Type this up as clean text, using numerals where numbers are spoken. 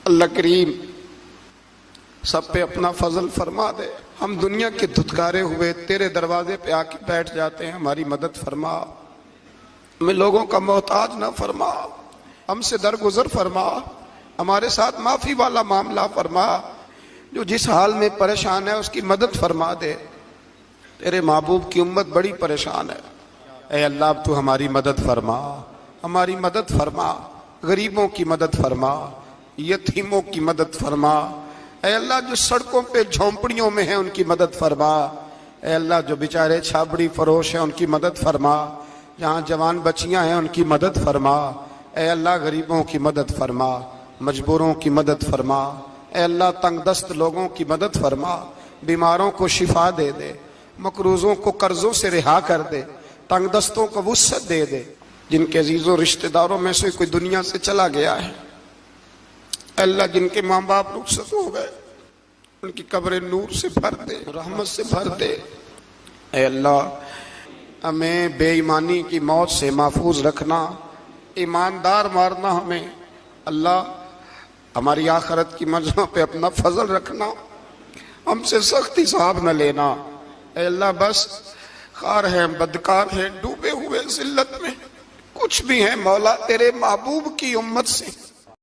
اللہ کریم سب پہ اپنا فضل فرما دے. ہم دنیا کے دھتکارے ہوئے تیرے دروازے پہ آ کے بیٹھ جاتے ہیں. ہماری مدد فرما, ہمیں لوگوں کا محتاج نہ فرما, ہم سے درگزر فرما, ہمارے ساتھ معافی والا معاملہ فرما. جو جس حال میں پریشان ہے اس کی مدد فرما دے. تیرے محبوب کی امت بڑی پریشان ہے. اے اللہ اب تو ہماری مدد فرما, ہماری مدد فرما, غریبوں کی مدد فرما, یتیموں کی مدد فرما. اے اللہ جو سڑکوں پہ جھونپڑیوں میں ہیں ان کی مدد فرما. اے اللہ جو بیچارے چھابڑی فروش ہیں ان کی مدد فرما. جہاں جوان بچیاں ہیں ان کی مدد فرما. اے اللہ غریبوں کی مدد فرما, مجبوروں کی مدد فرما. اے اللہ تنگ دست لوگوں کی مدد فرما, بیماروں کو شفا دے دے, مقروضوں کو قرضوں سے رہا کر دے, تنگ دستوں کو وسعت دے دے. جن کے عزیزوں رشتہ داروں میں سے کوئی دنیا سے چلا گیا ہے, اے اللہ جن کے ماں باپ رخصت ہو گئے ان کی قبریں نور سے بھر دے, رحمت سے بھر دے. اے اللہ ہمیں بے ایمانی کی موت سے محفوظ رکھنا, ایماندار مارنا ہمیں. اللہ ہماری آخرت کی منزلوں پہ اپنا فضل رکھنا, ہم سے سخت حساب نہ لینا. اے اللہ بس خار ہیں, بدکار ہیں, ڈوبے ہوئے ذلت میں, کچھ بھی ہیں مولا تیرے محبوب کی امت سے